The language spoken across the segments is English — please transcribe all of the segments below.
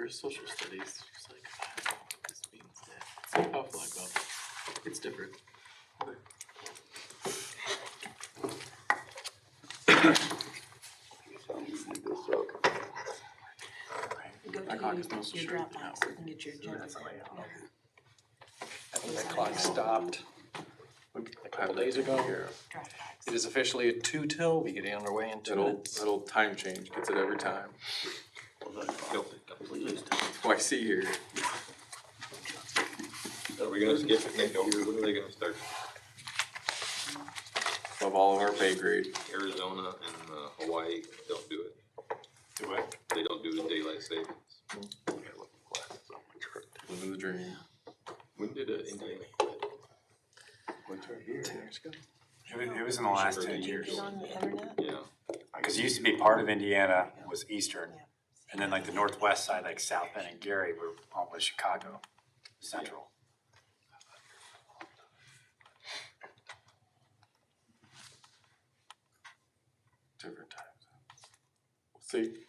for social studies, just like, I don't know what this means. It's like, oh, flag up. It's different. Go My clock is to mostly your straight Dropbox and get your agenda. I think that clock stopped a couple days ago. Dropbox. It is officially at 2 till. We get underway in 2 minutes. That'll time change, gets it every time. Oh, I see here. Are we gonna skip it, Nick? When are they gonna start? Above all of our pay grade. Arizona and Hawaii don't do it. Do it. They don't do the daylight savings. Living the dream. When did Indiana? What's right here? 10 years ago. It was in the last 10 Did you years. get on the internet? Yeah. Because it used to be part of Indiana was Eastern. And then like the northwest side, like South Bend and Gary were all with Chicago Central. Different times. We'll see.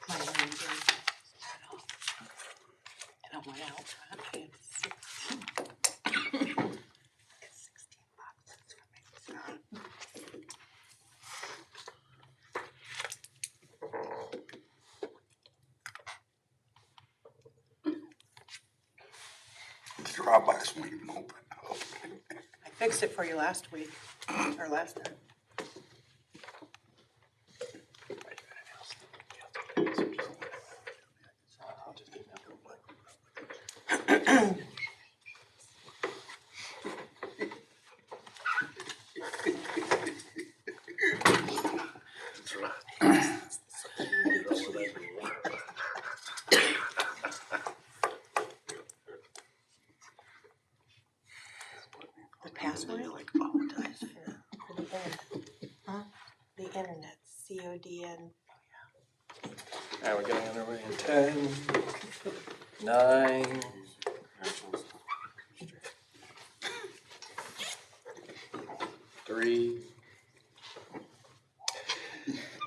My name's in. And I went out, I had 16. $16 for me. The Dropbox won't even open. I fixed it for you last week, or last time. The password? For the internet. Huh? The internet, CODN. Alright, we're getting underway in 10, 9, 3.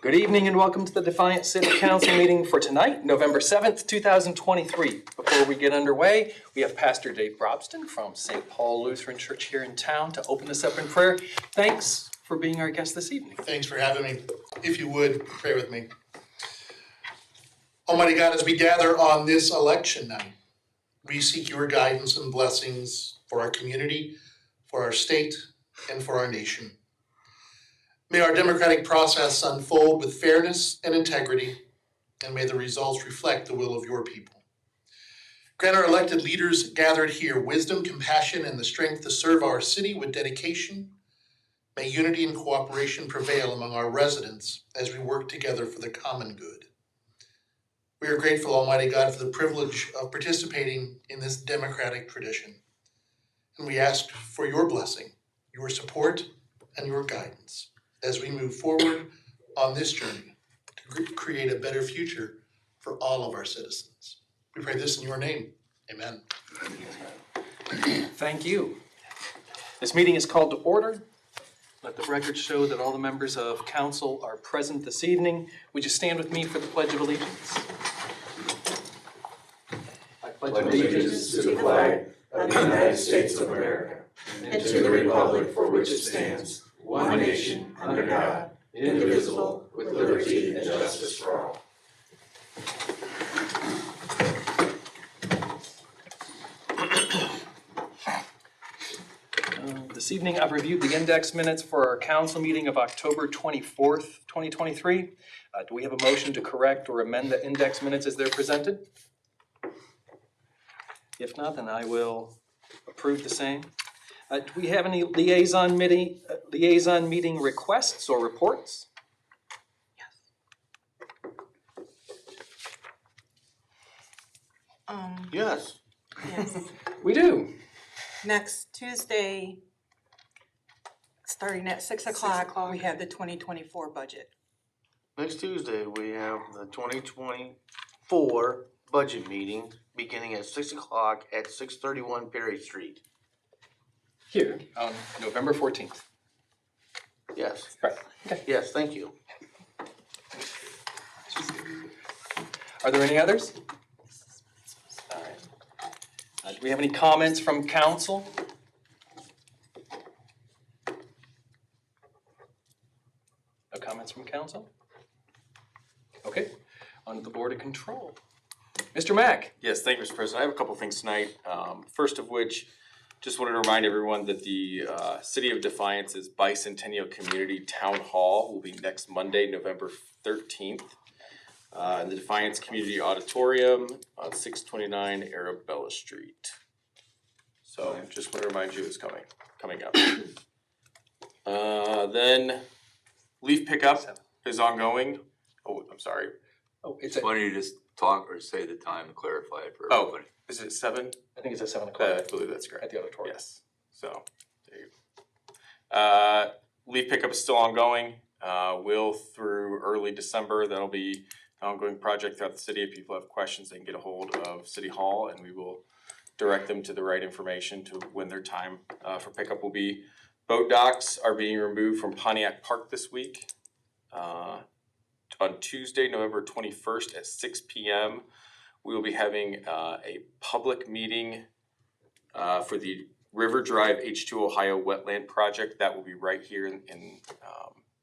Good evening and welcome to the Defiance City Council meeting for tonight, November 7th, 2023. Before we get underway, we have Pastor Dave Brobston from St. Paul Lutheran Church here in town to open us up in prayer. Thanks for being our guest this evening. Thanks for having me. If you would, pray with me. Almighty God, as we gather on this election night, we seek your guidance and blessings for our community, for our state, and for our nation. May our democratic process unfold with fairness and integrity, and may the results reflect the will of your people. Grant our elected leaders gathered here wisdom, compassion, and the strength to serve our city with dedication. May unity and cooperation prevail among our residents as we work together for the common good. We are grateful, Almighty God, for the privilege of participating in this democratic tradition. And we ask for your blessing, your support, and your guidance as we move forward on this journey to create a better future for all of our citizens. We pray this in your name. Amen. Thank you. This meeting is called to order. Let the record show that all the members of council are present this evening. Would you stand with me for the Pledge of Allegiance? I pledge allegiance to the flag of the United States of America and to the republic for which it stands, one nation, under God, indivisible, with liberty and justice for all. This evening, I've reviewed the index minutes for our council meeting of October 24th, 2023. Do we have a motion to correct or amend the index minutes as they're presented? If not, then I will approve the same. Do we have any liaison meeting requests or reports? Yes. Yes. We do. Next Tuesday, starting at 6 o'clock, we have the 2024 budget. Next Tuesday, we have the 2024 budget meeting beginning at 6 o'clock at 631 Perry Street. Here on November 14th. Yes, Right, okay. yes, thank you. Are there any others? All right. Do we have any comments from council? No comments from council? Okay, on to the Board of Control. Mr. Mack? Yes, thank you, Mr. President. I have a couple things tonight. First of which, just wanted to remind everyone that the City of Defiance's Bicentennial Community Town Hall will be next Monday, November 13th, in the Defiance Community Auditorium on 629 Arabella Street. So just want to remind you it's coming up. Then leaf pickup is ongoing. Oh, I'm sorry. Oh, it's Why don't you just talk or say the time and clarify it for Oh. everybody? Is it 7? I think it's at 7 I o'clock believe that's correct. at the auditorium. Yes, so, there you go. Leaf pickup is still ongoing, will through early December, that'll be an ongoing project throughout the city. If people have questions, they can get a hold of City Hall and we will direct them to the right information to when their time, for pickup will be. Boat docks are being removed from Pontiac Park this week. On Tuesday, November 21st at 6 p.m., we will be having a public meeting for the River Drive H2 Ohio Wetland Project. That will be right here in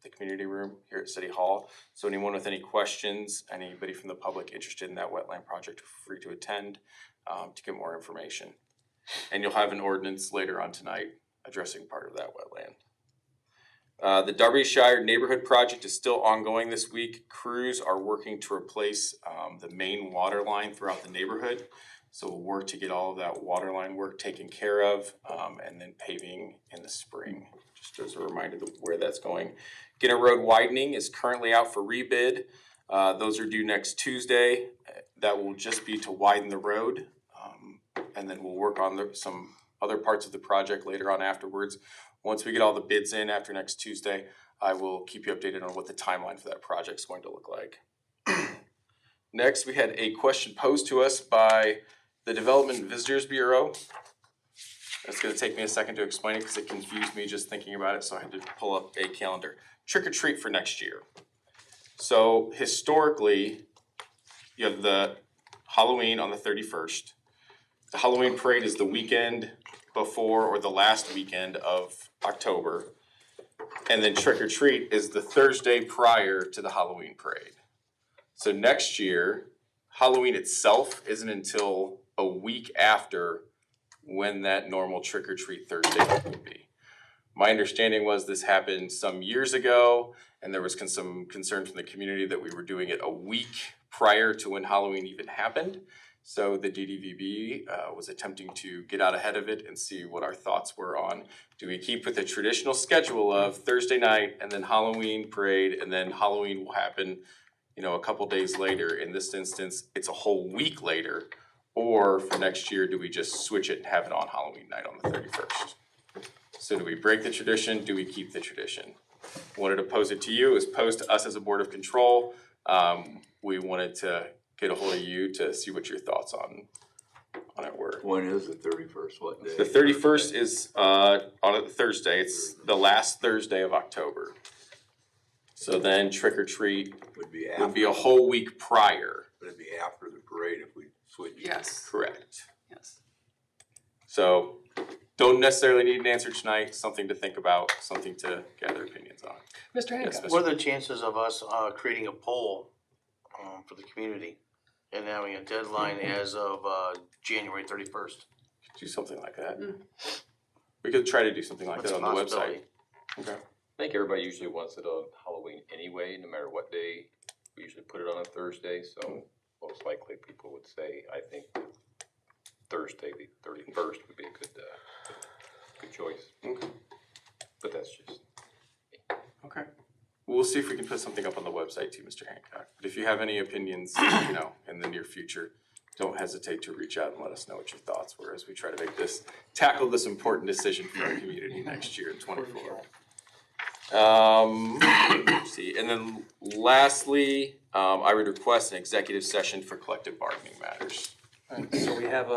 the community room here at City Hall. So anyone with any questions, anybody from the public interested in that wetland project, feel free to attend to get more information. And you'll have an ordinance later on tonight addressing part of that wetland. The Derbyshire Neighborhood Project is still ongoing this week. Crews are working to replace the main water line throughout the neighborhood. So we'll work to get all of that water line work taken care of, and then paving in the spring, just as a reminder of where that's going. Ginner Road widening is currently out for rebid. Those are due next Tuesday. That will just be to widen the road. And then we'll work on some other parts of the project later on afterwards. Once we get all the bids in after next Tuesday, I will keep you updated on what the timeline for that project is going to look like. Next, we had a question posed to us by the Development and Visitors Bureau. It's gonna take me a second to explain it because it confused me just thinking about it, so I had to pull up a calendar. Trick or treat for next year. So historically, you have the Halloween on the 31st. The Halloween parade is the weekend before or the last weekend of October. And then trick or treat is the Thursday prior to the Halloween parade. So next year, Halloween itself isn't until a week after when that normal trick or treat Thursday would be. My understanding was this happened some years ago and there was some concern from the community that we were doing it a week prior to when Halloween even happened. So the DDVB was attempting to get out ahead of it and see what our thoughts were on, do we keep with the traditional schedule of Thursday night and then Halloween parade and then Halloween will happen, you know, a couple days later. In this instance, it's a whole week later. Or for next year, do we just switch it and have it on Halloween night on the 31st? So do we break the tradition? Do we keep the tradition? Wanted to pose it to you, it was posed to us as a Board of Control. We wanted to get a hold of you to see what your thoughts on it were. When is the 31st? What day? The 31st is on a Thursday, it's the last Thursday of October. So then trick or treat Would be would be after, a whole week prior. would it be after the parade if we switch? Yes, Correct. yes. So don't necessarily need an answer tonight, something to think about, something to gather opinions on. Mr. Hancock? Yes, What are the chances of us creating a poll for the community and having a deadline as of January 31st? Do something like that. We could try to do something like That's that a on the possibility. website. Okay. I think everybody usually wants it on Halloween anyway, no matter what day. We usually put it on a Thursday, so most likely people would say, I think Thursday, the 31st would be a good choice. Okay. But that's just, Okay. We'll see if we can put something up on the website too, Mr. Hancock. But if you have any opinions, you know, in the near future, don't hesitate to reach out and let us know what your thoughts were as we try to tackle this important decision for our community next year in 24. Let's see, and then lastly, I would request an executive session for collective bargaining matters. Alright, so we have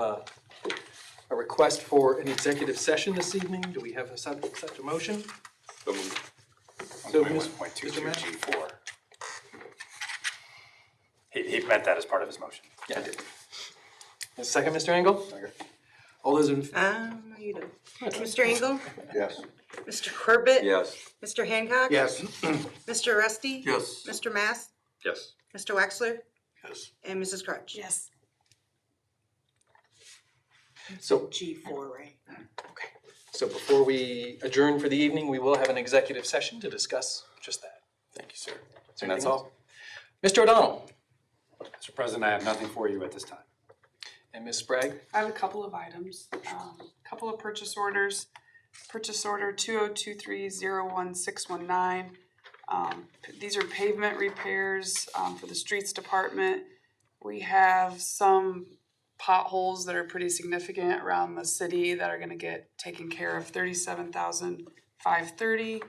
a request for an executive session this evening. Do we have such a motion? So moved. So, 1.1.22 Mr. Matt? G4. He meant that as part of his motion. Yeah, I did. A second, Mr. Engel? All those in, You do. Mr. Engel? Yes. Mr. Corbett? Yes. Mr. Hancock? Yes. Mr. Rusty? Yes. Mr. Mass? Yes. Mr. Wexler? Yes. And Mrs. Crutch? Yes. so, G4, right? so before we adjourn for the evening, we will have an executive session to discuss just that. Thank you, sir. Is there And that's anything all. Mr. O'Donnell Mr. President, I have nothing for you at this time. and Ms. Sprague. I have a couple of items, couple of purchase orders. Purchase order 2023-01619. These are pavement repairs for the streets department. We have some potholes that are pretty significant around the city that are gonna get taken care of, $37,530.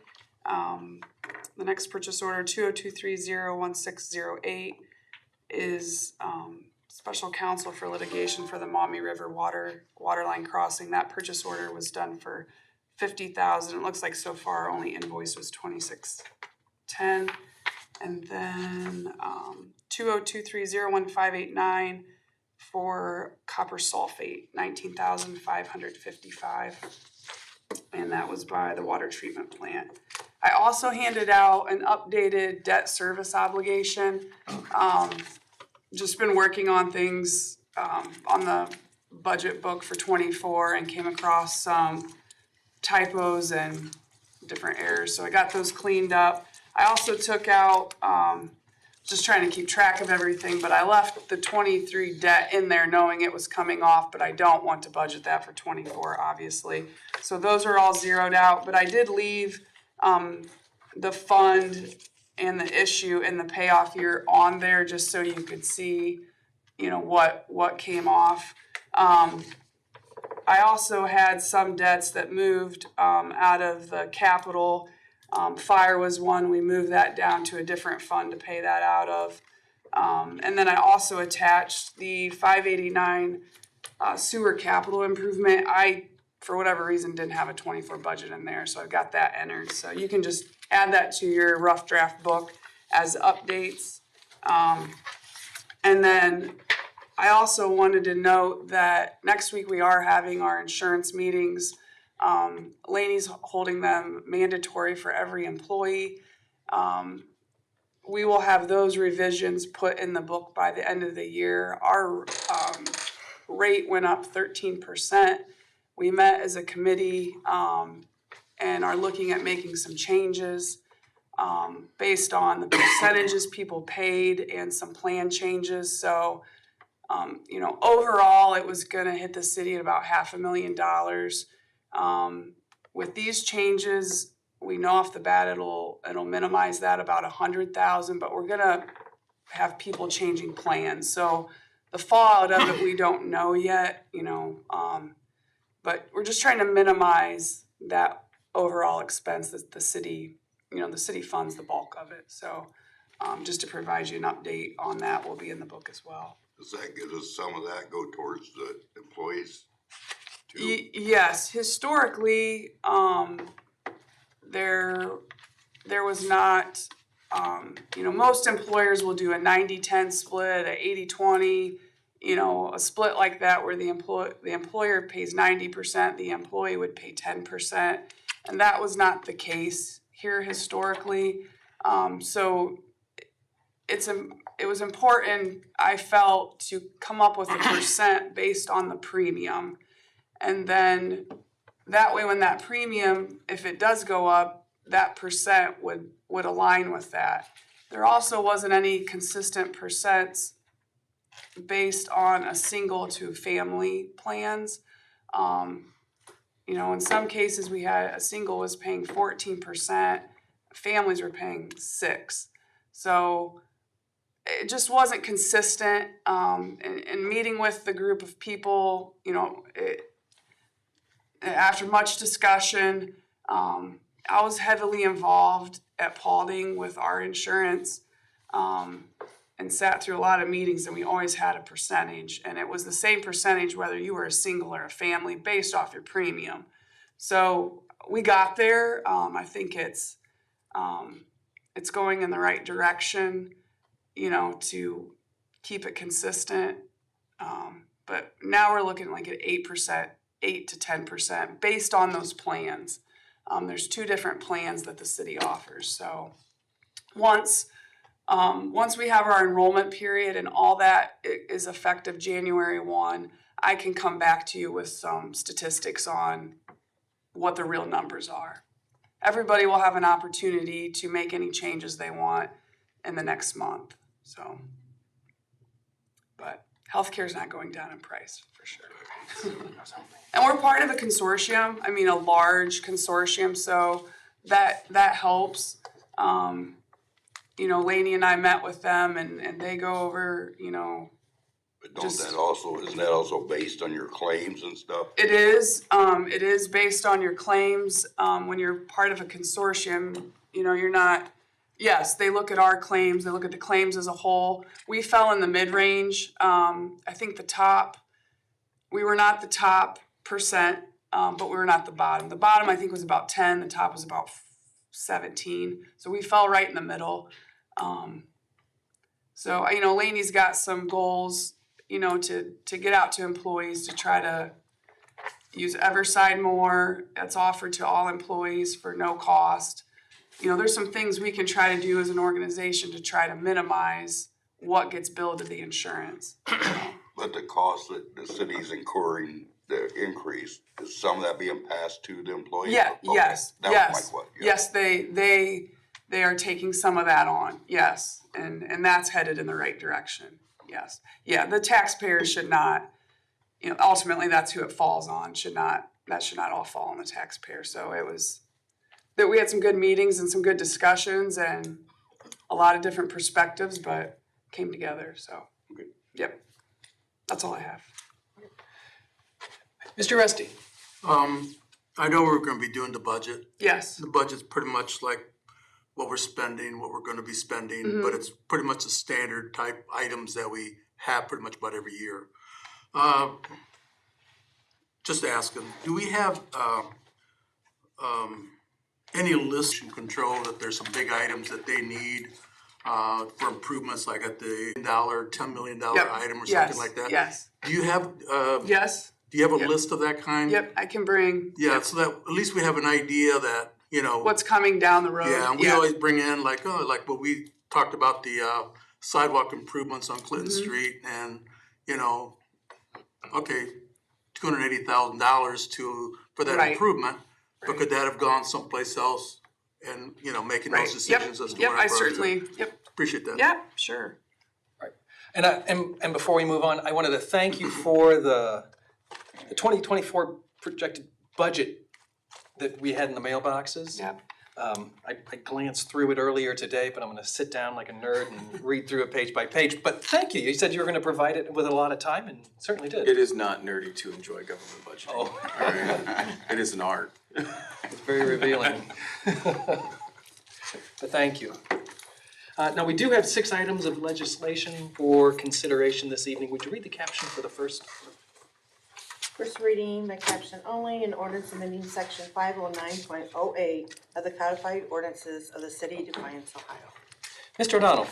The next purchase order, 2023-01608, is special counsel for litigation for the Maumee River water line crossing. That purchase order was done for $50,000. It looks like so far our only invoice was $2610. And then 2023-01589 for copper sulfate, $19,555. And that was by the water treatment plant. I also handed out an updated debt service obligation. Just been working on things on the budget book for '24 and came across some typos and different errors. So I got those cleaned up. I also took out, just trying to keep track of everything, but I left the 23 debt in there knowing it was coming off, but I don't want to budget that for 24, obviously. So those are all zeroed out, but I did leave the fund and the issue and the payoff year on there just so you could see, what came off. I also had some debts that moved out of the capital. Fire was one, we moved that down to a different fund to pay that out of. And then I also attached the 589 sewer capital improvement. I, for whatever reason, didn't have a 24 budget in there, so I've got that entered. So you can just add that to your rough draft book as updates. And then I also wanted to note that next week we are having our insurance meetings. Laney's holding them mandatory for every employee. We will have those revisions put in the book by the end of the year. Our rate went up 13%. We met as a committee and are looking at making some changes based on the percentages people paid and some plan changes. So, overall, it was gonna hit the city at about $500,000. With these changes, we know off the bat it'll minimize that about 100,000, but we're gonna have people changing plans. So the fallout of it, we don't know yet, but we're just trying to minimize that overall expense that the city, the city funds the bulk of it. So just to provide you an update on that will be in the book as well. Does that give us some of that go towards the employees too? Yes, historically, there was not, most employers will do a 90-10 split, a 80-20, a split like that where the employer pays 90%, the employee would pay 10%, and that was not the case here historically. So it was important, I felt, to come up with a percent based on the premium. And then that way when that premium, if it does go up, that percent would align with that. There also wasn't any consistent percents based on a single to family plans. In some cases we had a single was paying 14%, families were paying 6%. So it just wasn't consistent. And meeting with the group of people, after much discussion, I was heavily involved at Paulding with our insurance. And and sat through a lot of meetings, and we always had a percentage, and it was the same percentage whether you were a single or a family based off your premium. So we got there. I think it's going in the right direction, to keep it consistent. But now we're looking like at 8%, 8 to 10% based on those plans. There's 2 different plans that the city offers. So once we have our enrollment period and all that is effective January 1, I can come back to you with some statistics on what the real numbers are. Everybody will have an opportunity to make any changes they want in the next month. So, but healthcare is not going down in price for sure. And we're part of a consortium. I mean, a large consortium, so that helps. Lainey and I met with them, and they go over, But isn't that also based on your claims and stuff? It is based on your claims. When you're part of a consortium, you're not, yes, they look at our claims, they look at the claims as a whole. We fell in the mid-range. I think we were not the top percent, but we were not the bottom. The bottom, I think, was about 10, the top was about 17. So we fell right in the middle. So, Lainey's got some goals, to get out to employees to try to use Everside more. That's offered to all employees for no cost. There's some things we can try to do as an organization to try to minimize what gets billed to the insurance. But the cost that the city's incurring, the increase, is some of that being passed to the employees? Yeah, Okay. yes, That yes. was my question. Yes, they are taking some of that on, yes. And that's headed in the right direction, yes. Yeah, the taxpayers should not, ultimately that's who it falls on, that should not all fall on the taxpayer. So it was, that we had some good meetings and some good discussions and a lot of different perspectives, but came together, so. Okay. Yep, that's all I have. Mr. Resty? I know we're gonna be doing the budget. Yes. The budget's pretty much like what we're spending, what we're gonna be spending, but it's pretty much the standard type items that we have pretty much about every year. Just asking, do we have, any list and control that there's some big items that they need, for improvements, like at the $10 million item or something like that? Yes. Do you have, Yes. do you have a list of that kind? Yep, I can bring. Yeah, so that at least we have an idea that, What's coming down the road. yeah, and we always bring in like what we talked about the sidewalk improvements on Clinton Street and, okay, $280,000 for that Right. improvement, but could that have gone someplace else and, making those decisions as to Yep, what I certainly, appreciate that. yeah, sure. And before we move on, I wanted to thank you for the 2024 projected budget that we had in the mailboxes. Yep. I glanced through it earlier today, but I'm gonna sit down like a nerd and read through it page by page. But thank you. You said you were gonna provide it with a lot of time and certainly did. It is not nerdy to enjoy government budgeting. Oh. Alright? It is an art. It's very revealing. But thank you. Now, we do have 6 items of legislation for consideration this evening. Would you read the caption for the first? First reading by caption only, an ordinance amending section 509.08 of the codified ordinances of the city of Defiance, Ohio. Mr. O'Donnell.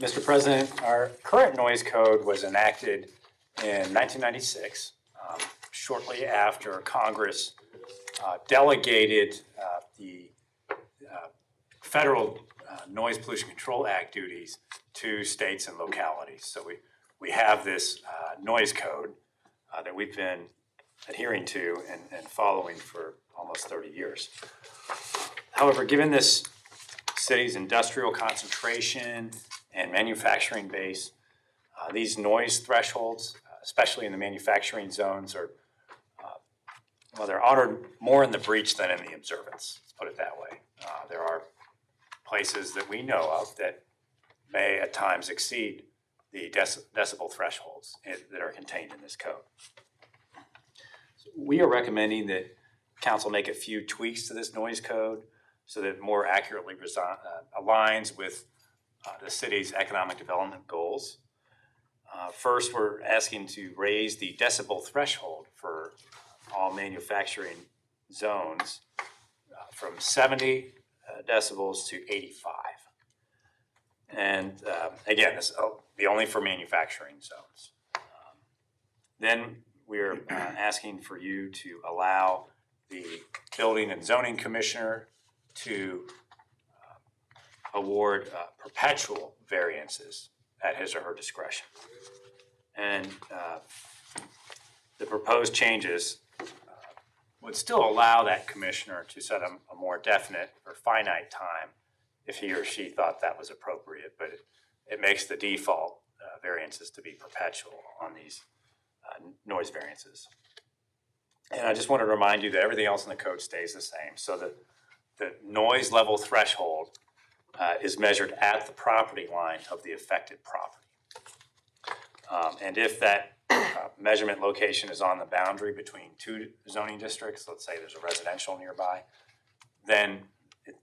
Mr. President, our current noise code was enacted in 1996, shortly after Congress delegated the federal Noise Pollution Control Act duties to states and localities. So we have this noise code that we've been adhering to and following for almost 30 years. However, given this city's industrial concentration and manufacturing base, these noise thresholds, especially in the manufacturing zones, are they're honored more in the breach than in the observance. Let's put it that way. There are places that we know of that may at times exceed the decibel thresholds that are contained in this code. So we are recommending that council make a few tweaks to this noise code so that it more accurately aligns with the city's economic development goals. First, we're asking to raise the decibel threshold for all manufacturing zones from 70 decibels to 85. And again, this will be only for manufacturing zones. Then we're asking for you to allow the building and zoning commissioner to award perpetual variances at his or her discretion. And the proposed changes would still allow that commissioner to set a more definite or finite time if he or she thought that was appropriate, but it makes the default variances to be perpetual on these noise variances. And I just want to remind you that everything else in the code stays the same. So the noise level threshold is measured at the property line of the affected property. And if that measurement location is on the boundary between two zoning districts, let's say there's a residential nearby, then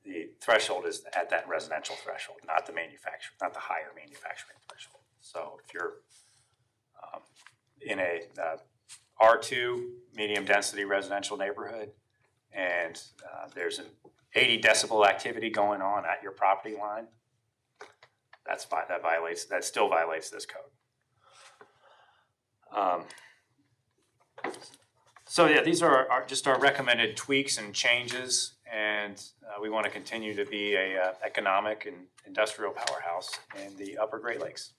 the threshold is at that residential threshold, not the higher manufacturing threshold. So if you're in a R2 medium density residential neighborhood and there's an 80 decibel activity going on at your property line, that still violates this code. So yeah, these are just our recommended tweaks and changes, and we want to continue to be a economic and industrial powerhouse in the Upper Great Lakes.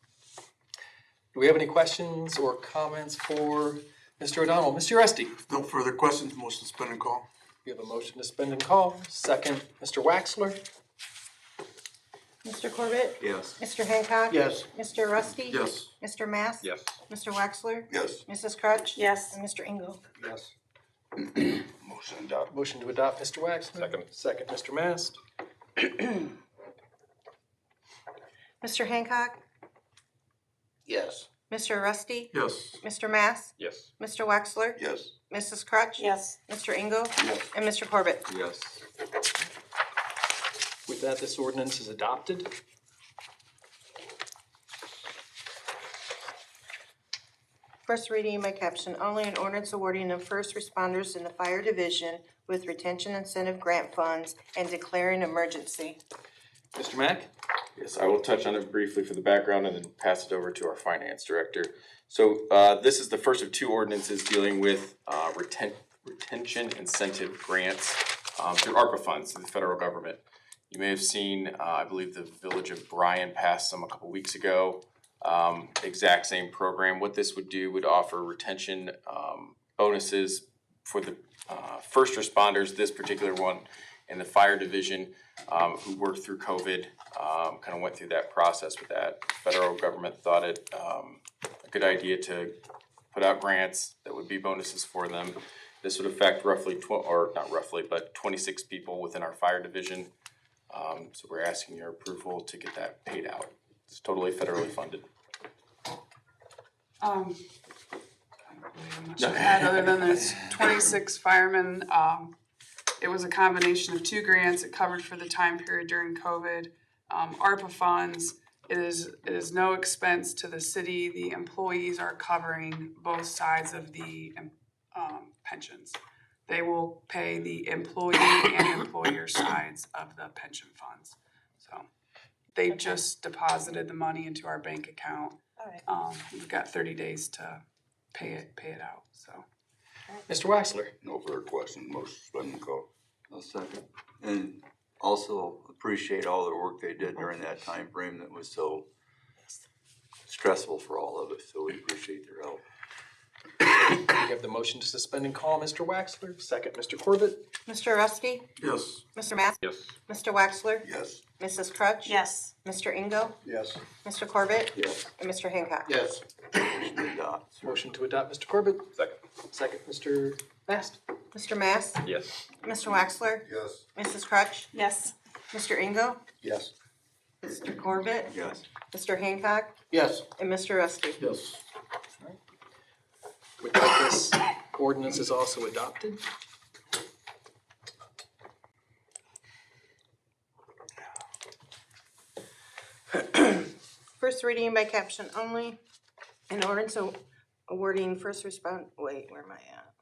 Do we have any questions or comments for Mr. O'Donnell? Mr. Rusty? No further questions, motion to suspend and call. We have a motion to suspend and call. Second, Mr. Waxler? Mr. Corbett? Yes. Mr. Hancock? Yes. Mr. Rusty? Yes. Mr. Mass? Yes. Mr. Waxler? Yes. Mrs. Crutch? Yes. And Mr. Engel? Yes. Motion adopted. Motion to adopt, Mr. Waxler? Second. Second, Mr. Mast? Mr. Hancock? Yes. Mr. Rusty? Yes. Mr. Mass? Yes. Mr. Waxler? Yes. Mrs. Crutch? Yes. Mr. Engel? Yes. And Mr. Corbett? Yes. With that, this ordinance is adopted. First reading by caption only, an ordinance awarding of first responders in the fire division with retention incentive grant funds and declaring emergency. Mr. Mack? Yes, I will touch on it briefly for the background and then pass it over to our finance director. So this is the first of two ordinances dealing with retention incentive grants through ARPA funds through the federal government. You may have seen, I believe the Village of Bryan passed some a couple weeks ago. Exact same program. What this would do would offer retention bonuses for the first responders, this particular one in the fire division, who worked through COVID, kind of went through that process with that. The federal government thought it a good idea to put out grants that would be bonuses for them. This would affect roughly, not roughly, but 26 people within our fire division. So we're asking your approval to get that paid out. It's totally federally funded. I don't really have much to add other than there's 26 firemen. It was a combination of two grants. It covered for the time period during COVID. ARPA funds. It is no expense to the city. The employees are covering both sides of the pensions. They will pay the employee and employer sides of the pension funds. So they just deposited the money into our bank account. All right. We've got 30 days to pay it out. So Mr. Waxler? No further questions, motion to suspend and call. I'll second. And also appreciate all the work they did during that time frame that was so stressful for all of us, so we appreciate their help. We have the motion to suspend and call, Mr. Waxler. Second, Mr. Corbett? Mr. Rusty? Yes. Mr. Mass? Yes. Mr. Waxler? Yes. Mrs. Crutch? yes. Mr. Engel? Yes. Mr. Corbett? Yes. And Mr. Hancock? Yes. Motion to adopt. Motion to adopt, Mr. Corbett. Second. Second, Mr. Mast. Mr. Mass? Yes. Mr. Waxler? Yes. Mrs. Crutch? Yes. Mr. Engel? Yes. Mr. Corbett? Yes. Mr. Hancock? Yes. And Mr. Rusty? Yes. With that, this ordinance is also adopted. First reading by caption only, an ordinance awarding first respond, wait, where am I at?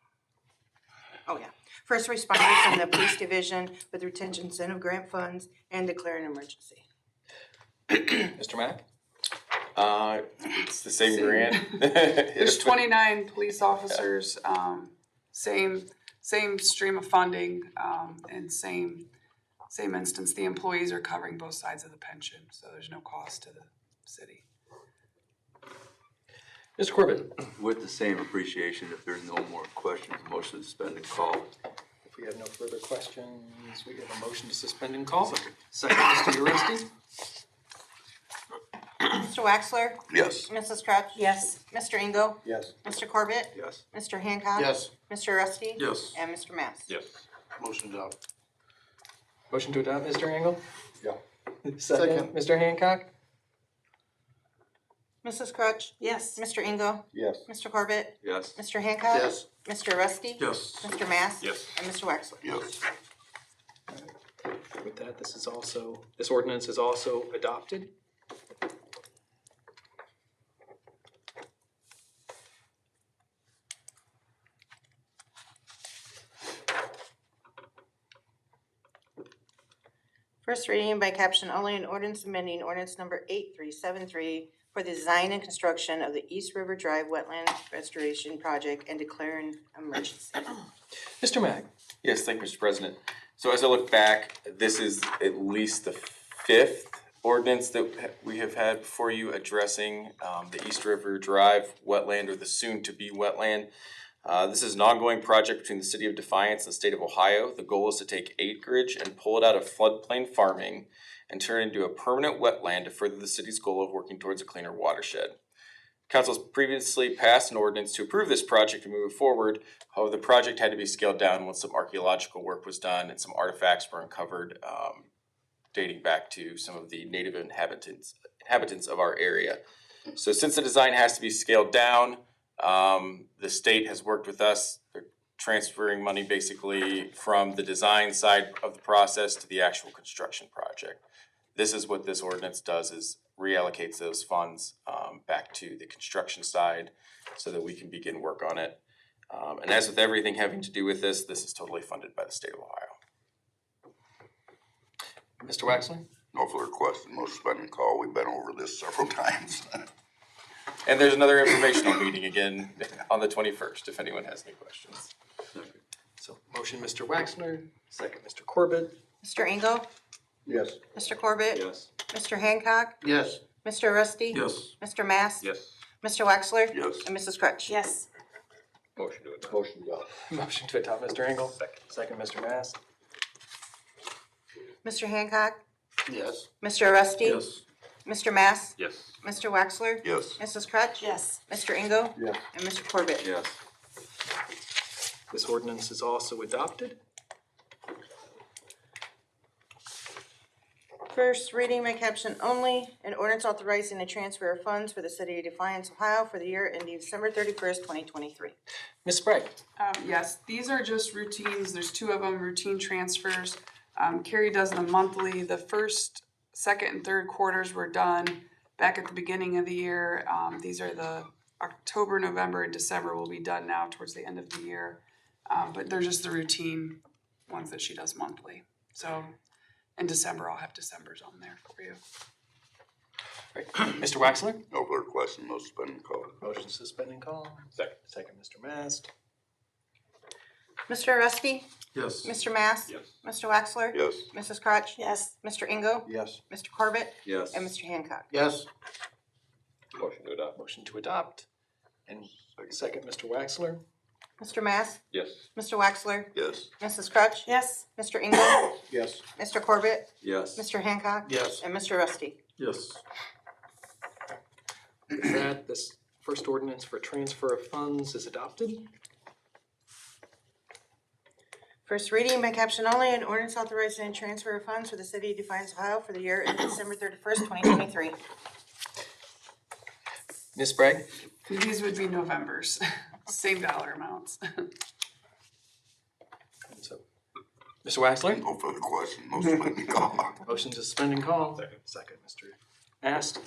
Oh, yeah. First responders in the police division with retention incentive grant funds and declaring an emergency. Mr. Mack? It's the same grant. There's 29 police officers, same stream of funding, and same instance, the employees are covering both sides of the pension, so there's no cost to the city. Mr. Corbett? With the same appreciation, if there's no more questions, motion to suspend and call. If we have no further questions, we have a motion to suspend and call. Second, Mr. Uresti? Mr. Waxler? Yes. Mrs. Crutch? Yes. Mr. Engel? Yes. Mr. Corbett? Yes. Mr. Hancock? Yes. Mr. Rusty? Yes. And Mr. Mass? Yes. Motion adopted. Motion to adopt, Mr. Engel? Yeah. Second, Mr. Hancock? Mrs. Crutch? Yes. Mr. Engel? Yes. Mr. Corbett? Yes. Mr. Hancock? Yes. Mr. Rusty? Yes. Mr. Mass? Yes. And Mr. Waxler? Yes. With that, this ordinance is also adopted. First reading by caption only, an ordinance amending ordinance number 8373 for the design and construction of the East River Drive Wetland Restoration Project and declaring emergency. Mr. Mack? Yes, thank you, Mr. President. So as I look back, this is at least the fifth ordinance that we have had before you addressing the East River Drive wetland or the soon-to-be wetland. This is an ongoing project between the city of Defiance and the state of Ohio. The goal is to take acreage and pull it out of floodplain farming and turn it into a permanent wetland to further the city's goal of working towards a cleaner watershed. Council has previously passed an ordinance to approve this project and move it forward. However, the project had to be scaled down once some archaeological work was done and some artifacts were uncovered dating back to some of the native inhabitants of our area. So since the design has to be scaled down, the state has worked with us. They're transferring money basically from the design side of the process to the actual construction project. This is what this ordinance does, is reallocates those funds back to the construction side so that we can begin work on it. And as with everything having to do with this, this is totally funded by the state of Ohio. Mr. Waxler? No further question, motion to suspend and call. We've been over this several times. And there's another informational meeting again on the 21st, if anyone has any questions. So motion, Mr. Waxler, second, Mr. Corbett. Mr. Engel? Yes. Mr. Corbett? Yes. Mr. Hancock? Yes. Mr. Rusty? Yes. Mr. Mass? Yes. Mr. Waxler? Yes. And Mrs. Crutch? Yes. Motion to adopt. Motion to adopt. Motion to adopt, Mr. Engel. Second, Mr. Mass. Mr. Hancock? Yes. Mr. Rusty? Yes. Mr. Mass? Yes. Mr. Waxler? Yes. Mrs. Crutch? Yes. Mr. Engel? Yes. And Mr. Corbett? Yes. This ordinance is also adopted. First reading by caption only, an ordinance authorizing the transfer of funds for the city of Defiance, Ohio for the year ending December 31st, 2023. Ms. Sprague? Yes, these are just routines. There's two of them, routine transfers. Carrie does them monthly. The first, second, and third quarters were done back at the beginning of the year. These are the October, November, and December will be done now towards the end of the year. But they're just the routine ones that she does monthly. So in December, I'll have December's on there for you. Right. Mr. Waxler? No further question, motion to suspend and call. Motion to suspend and call. Second. Second, Mr. Mass. Mr. Rusty? Yes. Mr. Mass? Yes. Mr. Waxler? Yes. Mrs. Crutch? Yes. Mr. Engel? Yes. Mr. Corbett? Yes. And Mr. Hancock? Yes. Motion to adopt. Motion to adopt. And second, Mr. Waxler. Mr. Mass? Yes. Mr. Waxler? Yes. Mrs. Crutch? Yes. Mr. Engel? Yes. Mr. Corbett? Yes. Mr. Hancock? Yes. And Mr. Rusty? Yes. With that, this first ordinance for transfer of funds is adopted. First reading by caption only, an ordinance authorizing transfer of funds for the city of Defiance, Ohio for the year ending December 31st, 2023. Ms. Sprague? These would be November's, same dollar amounts. So, Mr. Waxler? No further question, motion to suspend and call. Motion to suspend and call. Second, Mr. Ast.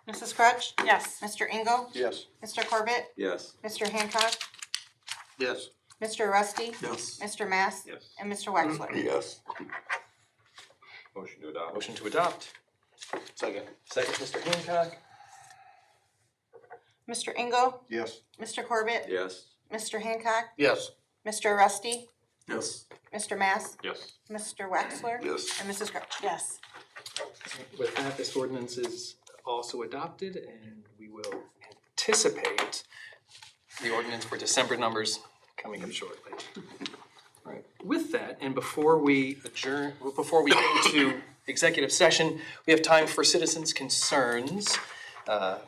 Mrs. Crutch? Yes. Mr. Engel? Yes. Mr. Corbett? Yes. Mr. Hancock? Yes. Mr. Rusty? Yes. Mr. Mass? Yes. And Mr. Wexler? Yes. Motion to adopt. Motion to adopt. Second. Second, Mr. Hancock. Mr. Engel? Yes. Mr. Corbett? Yes. Mr. Hancock? Yes. Mr. Rusty? Yes. Mr. Mass? Yes. Mr. Wexler? Yes. And Mrs. Crutch? Yes. With that, this ordinance is also adopted, and we will anticipate the ordinance for December numbers coming up shortly. All right, with that, and before we go to executive session, we have time for citizens' concerns. Or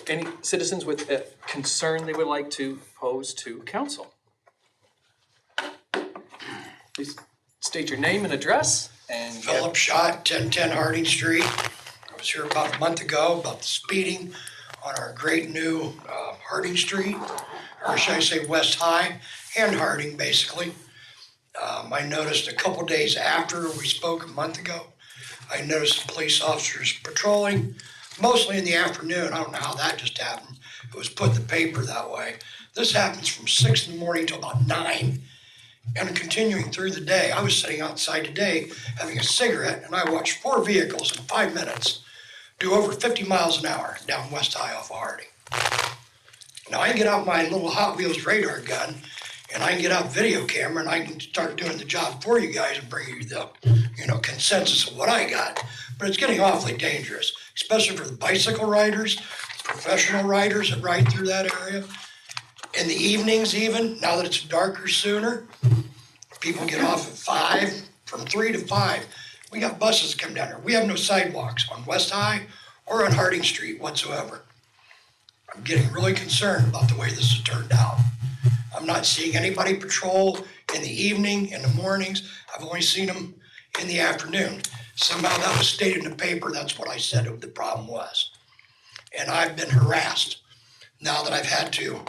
any citizens with a concern they would like to pose to council? Please state your name and address and. Philip Schott, 1010 Harding Street. I was here about a month ago about the speeding on our great new Harding Street, or should I say West High and Harding, basically. I noticed a couple days after we spoke a month ago, I noticed police officers patrolling, mostly in the afternoon. I don't know how that just happened. It was put in the paper that way. This happens from 6 in the morning till about 9. And continuing through the day. I was sitting outside today having a cigarette, and I watched 4 vehicles in 5 minutes do over 50 miles an hour down West High off of Harding. Now I can get out my little Hot Wheels radar gun, and I can get out video camera, and I can start doing the job for you guys and bring you the, consensus of what I got. But it's getting awfully dangerous, especially for the bicycle riders, professional riders that ride through that area. In the evenings even, now that it's darker sooner, people get off at 5, from 3 to 5. We got buses that come down here. We have no sidewalks on West High or on Harding Street whatsoever. I'm getting really concerned about the way this has turned out. I'm not seeing anybody patrol in the evening, in the mornings. I've only seen them in the afternoon. Somehow that was stated in the paper, that's what I said the problem was. And I've been harassed now that I've had to.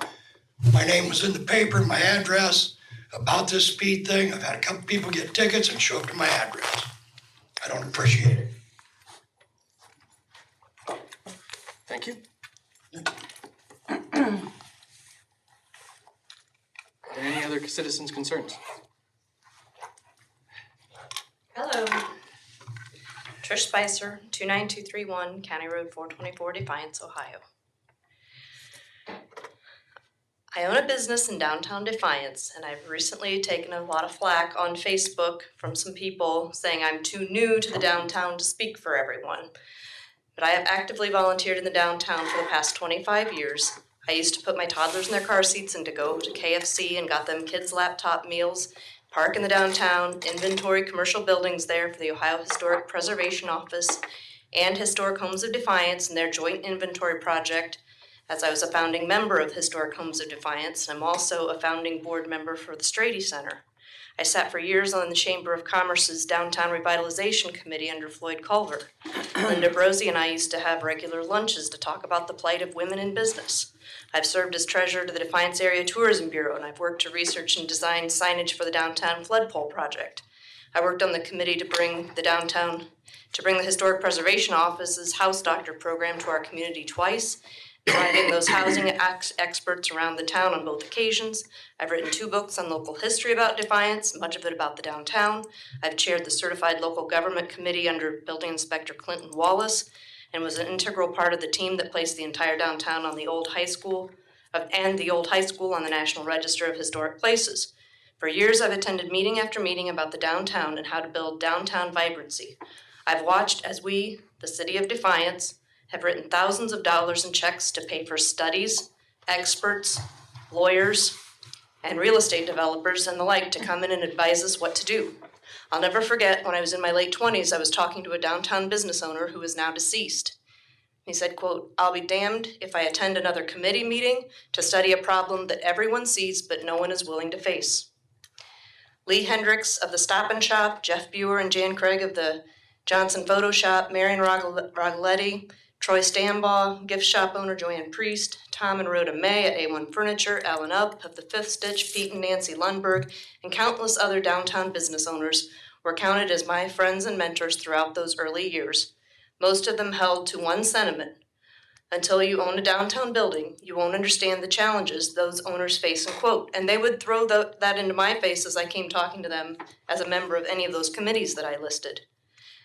My name was in the paper, my address, about this speed thing. I've had a couple people get tickets and show up to my address. I don't appreciate it. Thank you. Any other citizens' concerns? Hello. Trish Spicer, 29231 County Road 424, Defiance, Ohio. I own a business in downtown Defiance, and I've recently taken a lot of flack on Facebook from some people saying I'm too new to the downtown to speak for everyone. But I have actively volunteered in the downtown for the past 25 years. I used to put my toddlers in their car seats and to go to KFC and got them kids' laptop meals, park in the downtown, inventory commercial buildings there for the Ohio Historic Preservation Office and Historic Homes of Defiance and their joint inventory project, as I was a founding member of Historic Homes of Defiance, and I'm also a founding board member for the Strady Center. I sat for years on the Chamber of Commerce's Downtown Revitalization Committee under Floyd Culver. Linda Brosey and I used to have regular lunches to talk about the plight of women in business. I've served as treasurer to the Defiance Area Tourism Bureau, and I've worked to research and design signage for the Downtown Flood Pole Project. I worked on the committee to bring the Historic Preservation Office's House Doctor program to our community twice, driving those housing experts around the town on both occasions. I've written 2 books on local history about Defiance, much of it about the downtown. I've chaired the Certified Local Government Committee under Building Inspector Clinton Wallace, and was an integral part of the team that placed the entire downtown on the old high school, and the old high school on the National Register of Historic Places. For years, I've attended meeting after meeting about the downtown and how to build downtown vibrancy. I've watched as we, the city of Defiance, have written thousands of dollars in checks to pay for studies, experts, lawyers, and real estate developers and the like to come in and advise us what to do. I'll never forget when I was in my late 20s, I was talking to a downtown business owner who is now deceased. He said, quote, "I'll be damned if I attend another committee meeting to study a problem that everyone sees but no one is willing to face." Lee Hendricks of the Stop and Shop, Jeff Buer and Jan Craig of the Johnson Photo Shop, Marion Rogaletti, Troy Stambaugh, gift shop owner Joanne Priest, Tom and Rhoda May at A1 Furniture, Alan Up of the Fifth Stitch, Pete and Nancy Lundberg, and countless other downtown business owners were counted as my friends and mentors throughout those early years. Most of them held to one sentiment: Until you own a downtown building, you won't understand the challenges those owners face and quote. And they would throw that into my face as I came talking to them as a member of any of those committees that I listed.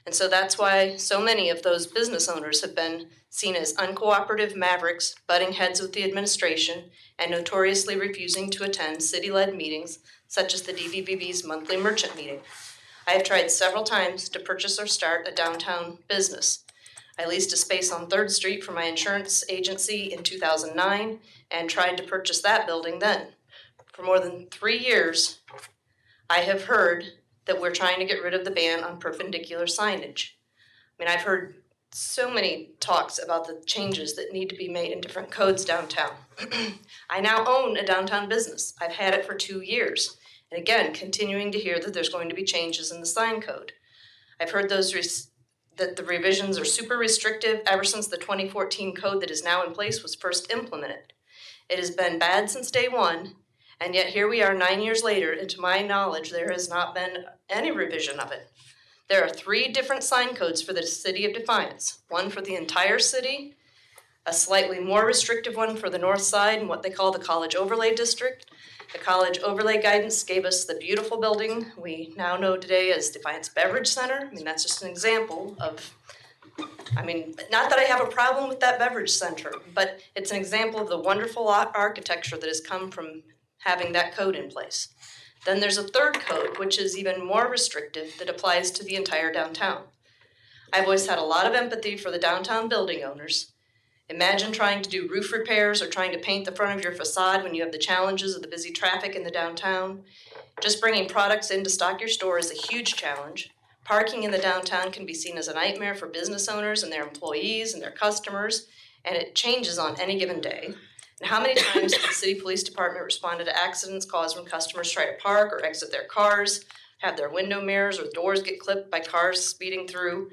And so that's why so many of those business owners have been seen as uncooperative mavericks, butting heads with the administration, and notoriously refusing to attend city-led meetings such as the DVBB's monthly merchant meeting. I have tried several times to purchase or start a downtown business. I leased a space on 3rd Street for my insurance agency in 2009 and tried to purchase that building then. For more than 3 years, I have heard that we're trying to get rid of the ban on perpendicular signage. I mean, I've heard so many talks about the changes that need to be made in different codes downtown. I now own a downtown business. I've had it for 2 years. And again, continuing to hear that there's going to be changes in the sign code. I've heard that the revisions are super restrictive ever since the 2014 code that is now in place was first implemented. It has been bad since day one, and yet here we are 9 years later, and to my knowledge, there has not been any revision of it. There are 3 different sign codes for the city of Defiance. One for the entire city, a slightly more restrictive one for the north side and what they call the College Overlay District. The College Overlay Guidance gave us the beautiful building we now know today as Defiance Beverage Center. I mean, that's just an example of, not that I have a problem with that beverage center, but it's an example of the wonderful architecture that has come from having that code in place. Then there's a 3rd code, which is even more restrictive, that applies to the entire downtown. I've always had a lot of empathy for the downtown building owners. Imagine trying to do roof repairs or trying to paint the front of your facade when you have the challenges of the busy traffic in the downtown. Just bringing products in to stock your store is a huge challenge. Parking in the downtown can be seen as a nightmare for business owners and their employees and their customers, and it changes on any given day. And how many times has the city police department responded to accidents caused when customers try to park or exit their cars, have their window mirrors or doors get clipped by cars speeding through,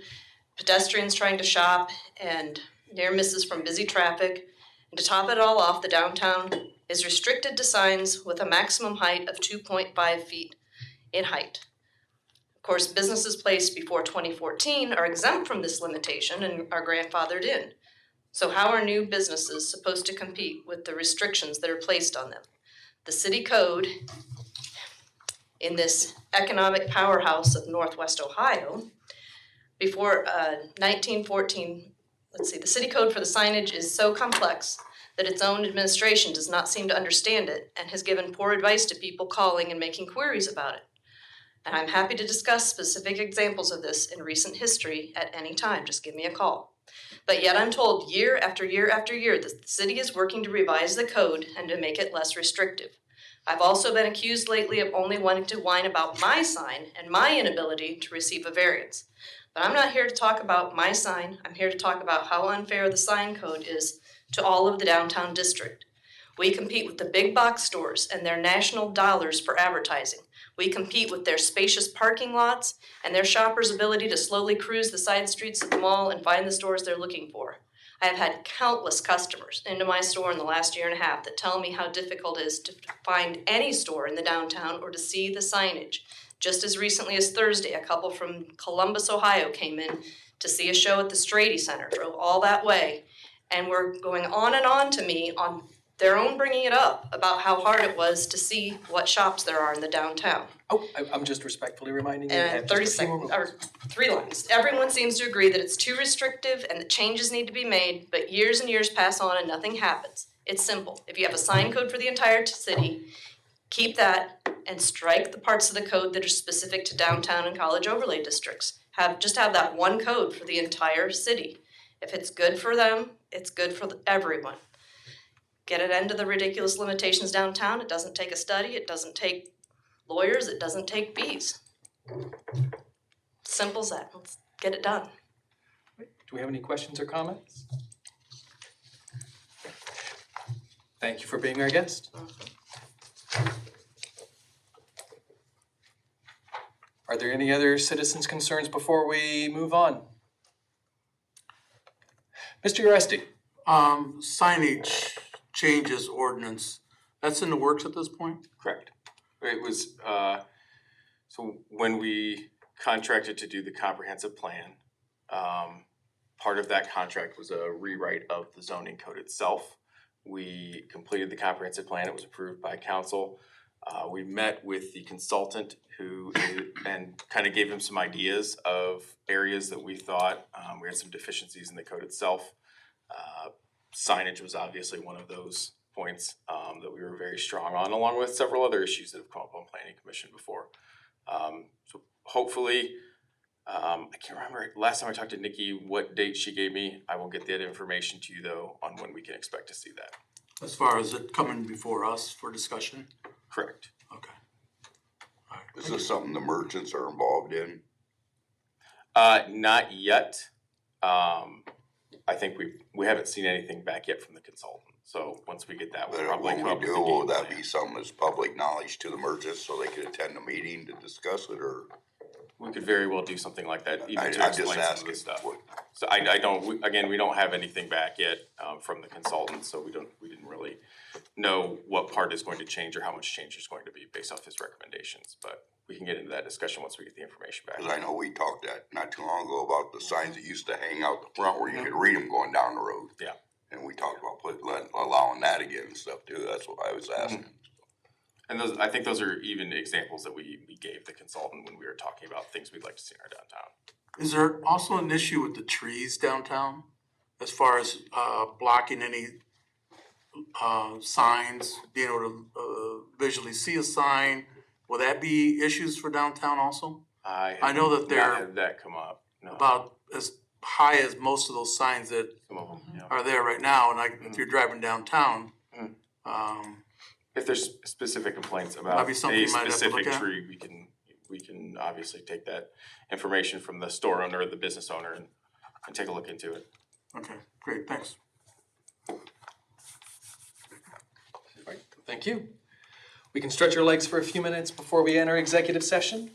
pedestrians trying to shop, and near misses from busy traffic. And to top it all off, the downtown is restricted to signs with a maximum height of 2.5 feet in height. Of course, businesses placed before 2014 are exempt from this limitation and are grandfathered in. So how are new businesses supposed to compete with the restrictions that are placed on them? The city code in this economic powerhouse of Northwest Ohio, before 1914, the city code for the signage is so complex that its own administration does not seem to understand it and has given poor advice to people calling and making queries about it. And I'm happy to discuss specific examples of this in recent history at any time. Just give me a call. But yet I'm told year after year after year that the city is working to revise the code and to make it less restrictive. I've also been accused lately of only wanting to whine about my sign and my inability to receive a variance. But I'm not here to talk about my sign. I'm here to talk about how unfair the sign code is to all of the downtown district. We compete with the big box stores and their national dollars for advertising. We compete with their spacious parking lots and their shoppers' ability to slowly cruise the side streets of the mall and find the stores they're looking for. I have had countless customers into my store in the last year and a half that tell me how difficult it is to find any store in the downtown or to see the signage. Just as recently as Thursday, a couple from Columbus, Ohio came in to see a show at the Strady Center, drove all that way, and were going on and on to me on their own bringing it up about how hard it was to see what shops there are in the downtown. Oh, I'm just respectfully reminding you to have And just a few more 30 seconds, moments. or 3 lines. Everyone seems to agree that it's too restrictive and that changes need to be made, but years and years pass on and nothing happens. It's simple. If you have a sign code for the entire city, keep that and strike the parts of the code that are specific to downtown and college overlay districts. Just have that one code for the entire city. If it's good for them, it's good for everyone. Get it into the ridiculous limitations downtown. It doesn't take a study. It doesn't take lawyers. It doesn't take fees. Simple as that. Let's get it done. Do we have any questions or comments? Thank you for being our guest. Are there any other citizens' concerns before we move on? Mr. Uresti. Signage changes ordinance, that's in the works at this point? Correct. It was, so when we contracted to do the comprehensive plan, part of that contract was a rewrite of the zoning code itself. We completed the comprehensive plan, it was approved by council. We met with the consultant and kind of gave him some ideas of areas that we thought, we had some deficiencies in the code itself. Signage was obviously one of those points that we were very strong on, along with several other issues that have come up on planning commission before. So hopefully, I can't remember, last time I talked to Nikki, what date she gave me. I will get that information to you though on when we can expect to see that. As far as it coming before us for discussion? Correct. Okay. Is this something the merchants are involved in? Not yet. I think we haven't seen anything back yet from the consultant. So once we get that, we'll But probably when come up we with do, a game will that plan. be something that's public knowledge to the merchants so they can attend the meeting to discuss it, or? We could very well do something like that, even I to just explain some of asking the stuff. what- So I don't, again, we don't have anything back yet, from the consultant, so we didn't really know what part is going to change or how much change is going to be based off his recommendations, but we can get into that discussion once we get the information back. Cause I know we talked that not too long ago about the signs that used to hang out the front where you could read them going down the road. Yeah. And we talked about allowing that again and stuff too, that's what I was asking. And I think those are even examples that we gave the consultant when we were talking about things we'd like to see in our downtown. Is there also an issue with the trees downtown? As far as blocking any signs, being able to visually see a sign? Will that be issues for downtown also? I know that they're not had that come up, no. about as high as most of those signs that Some of them, yeah. are there right now, and if you're driving downtown, If there's specific complaints Might about be a something you might have to look specific at. tree, we can obviously take that information from the store owner or the business owner and take a look into it. okay, great, thanks. Thank you. We can stretch our legs for a few minutes before we enter executive session.